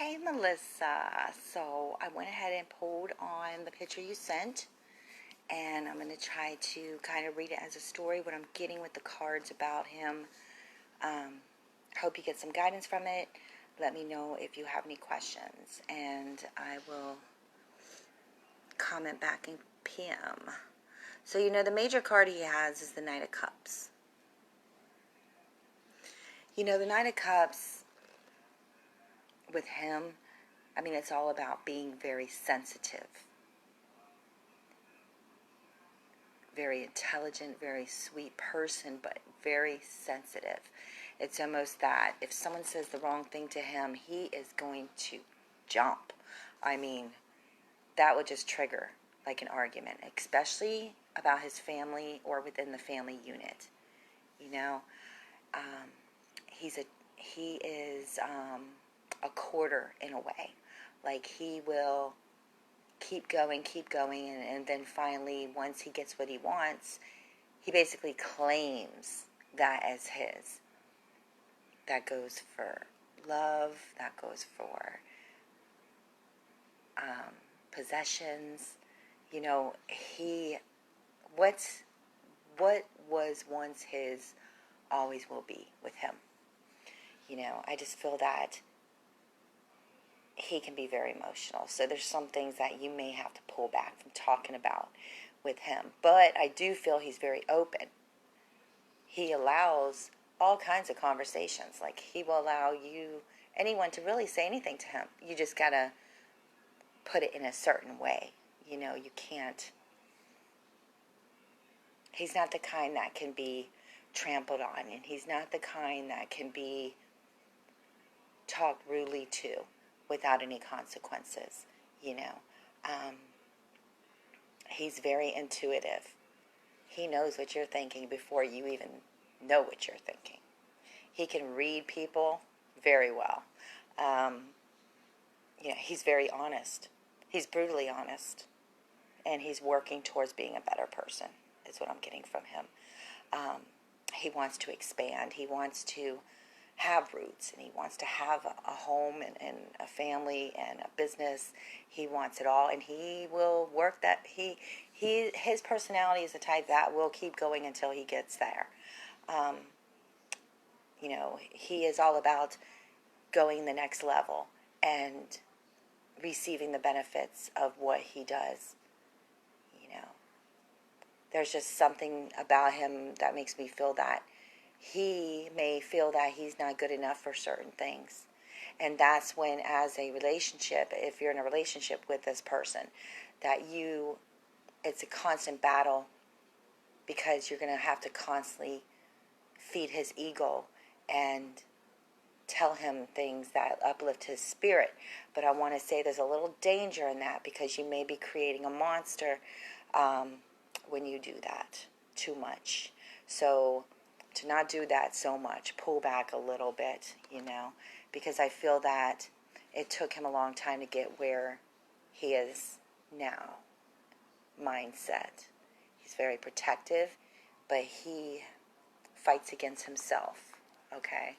Hey Melissa, so I went ahead and pulled on the picture you sent, and I'm going to try to kind of read it as a story, what I'm getting with the cards about him. Hope you get some guidance from it. Let me know if you have any questions, and I will comment back in PM. So the major card he has is the Knight of Cups. The Knight of Cups with him, it's all about being very sensitive, very intelligent, very sweet person, but very sensitive. It's almost that if someone says the wrong thing to him, he is going to jump. That would just trigger like an argument, especially about his family or within the family unit. Um, he is a quarter in a way. Like he will keep going, and then finally, once he gets what he wants, he basically claims that as his. That goes for love, that goes for possessions. What was once his always will be with him. I just feel that he can be very emotional. So there's some things that you may have to pull back from talking about with him. But I do feel he's very open. He allows all kinds of conversations. Like he will allow anyone to really say anything to him. You just got to put it in a certain way. You can't. He's not the kind that can be trampled on, and he's not the kind that can be talked rudely to without any consequences. He's very intuitive. He knows what you're thinking before you even know what you're thinking. He can read people very well. He's very honest. He's brutally honest. And he's working towards being a better person, is what I'm getting from him. He wants to expand. He wants to have roots, and he wants to have a home and a family and a business. He wants it all, and he will work that. His personality is the type that will keep going until he gets there. He is all about going the next level and receiving the benefits of what he does. There's just something about him that makes me feel that he may feel that he's not good enough for certain things. And that's when, as a relationship, if you're in a relationship with this person, it's a constant battle, because you're going to have to constantly feed his ego and tell him things that uplift his spirit. But I want to say there's a little danger in that, because you may be creating a monster when you do that too much. So to not do that so much, pull back a little bit, because I feel that it took him a long time to get where he is now. Mindset. He's very protective, but he fights against himself, okay?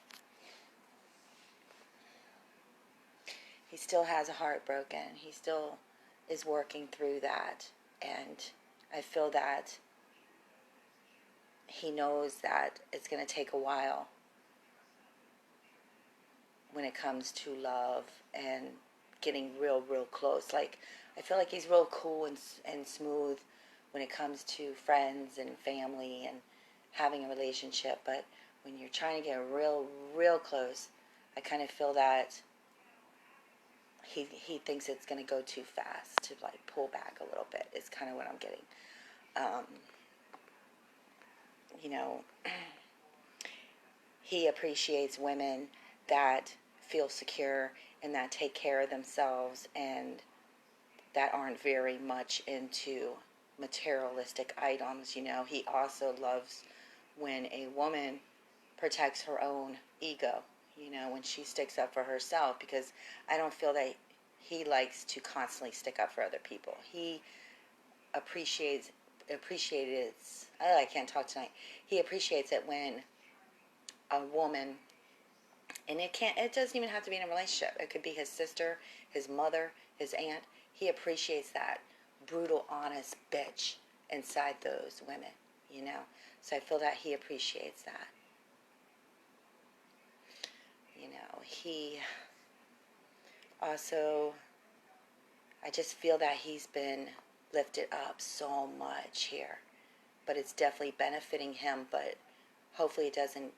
He still has a heart broken. He still is working through that, and I feel that he knows that it's going to take a while when it comes to love and getting real close. Like, I feel like he's real cool and smooth when it comes to friends and family and having a relationship. But when you're trying to get real close, I kind of feel that he thinks it's going to go too fast to, like, pull back a little bit. It's kind of what I'm getting. He appreciates women that feel secure and that take care of themselves and that aren't very much into materialistic items. He also loves when a woman protects her own ego, when she sticks up for herself, because I don't feel that he likes to constantly stick up for other people. He appreciates I can't talk tonight. He appreciates it when a woman And it doesn't even have to be in a relationship. It could be his sister, his mother, his aunt. He appreciates that brutal, honest bitch inside those women, you know. So I feel that he appreciates that. You know, he also, I just feel that he's been lifted up so much here. But it's definitely benefiting him, but hopefully it doesn't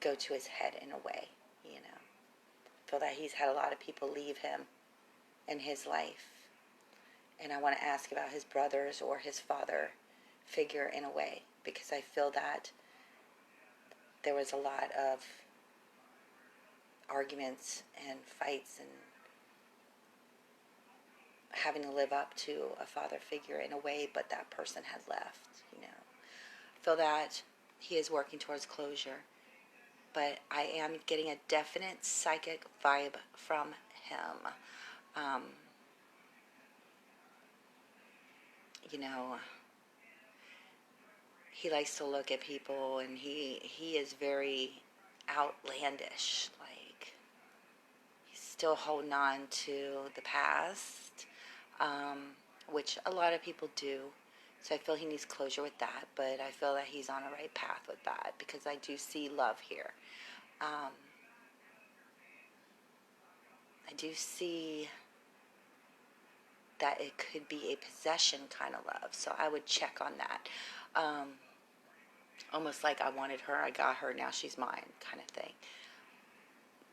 go to his head in a way, you know. I feel that he's had a lot of people leave him in his life. And I want to ask about his brothers or his father figure in a way, because I feel that there was a lot of arguments and fights and having to live up to a father figure in a way, but that person had left, you know. I feel that he is working towards closure, but I am getting a definite psychic vibe from him. You know, he likes to look at people, and he is very outlandish. Like, he's still holding on to the past, which a lot of people do. So I feel he needs closure with that, but I feel that he's on the right path with that, because I do see love here. I do see that it could be a possession kind of love, so I would check on that. Almost like I wanted her, I got her, now she's mine kind of thing.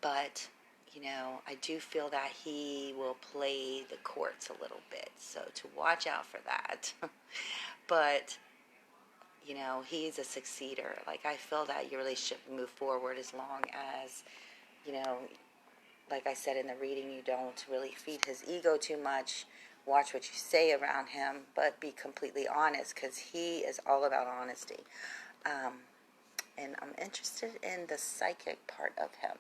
But, you know, I do feel that he will play the courts a little bit, so to watch out for that. But, you know, he's a succeeder. Like, I feel that your relationship will move forward as long as, you know, like I said in the reading, you don't really feed his ego too much. Watch what you say around him, but be completely honest, because he is all about honesty. And I'm interested in the psychic part of him.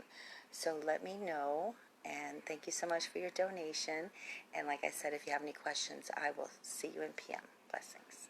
So let me know, and thank you so much for your donation. And like I said, if you have any questions, I will see you in PM. Blessings.